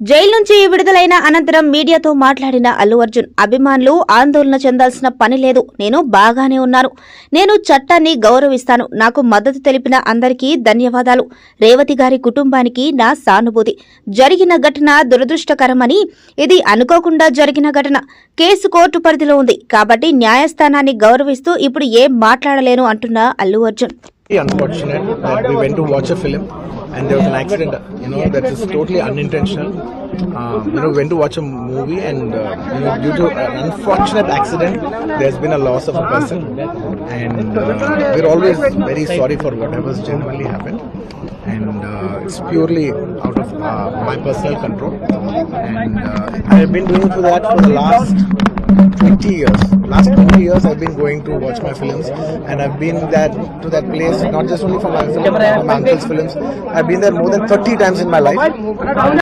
Jail నుంచి విడుదలైన అనంతరం మీడియాతో మాట్లాడిన అల్లు అర్జున్ అభిమానులు ఆందోళన చెందాల్సిన పని లేదు, నేను బాగానే ఉన్నాను, నేను చట్టాన్ని గౌరవిస్తాను, నాకు మద్దతు తెలిపిన అందరికీ ధన్యవాదాలు, రేవతి గారి కుటుంబానికి నా సానుభూతి, జరిగిన ఘటన దురదృష్టకరమని, ఇది అనుకోకుండా జరిగిన ఘటన, కేసు కోర్టు పరిధిలో ఉంది కాబట్టి న్యాయస్థానాన్ని గౌరవిస్తూ ఇప్పుడు ఏం మాట్లాడలేను అంటున్న Allu Arjun. Unfortunate that we went to watch a film and there was an accident, that is totally unintentional. We went to watch a movie and due to an unfortunate accident there's been a loss of a person, and we're always very sorry for whatever's genuinely happened, and it's purely out of my personal control, and I've been doing for that for the last 20 years. Last 20 years I've been going to watch my films, and I've been to that place not just only for my film, for my uncle's films. I've been there more than 30 times in my life.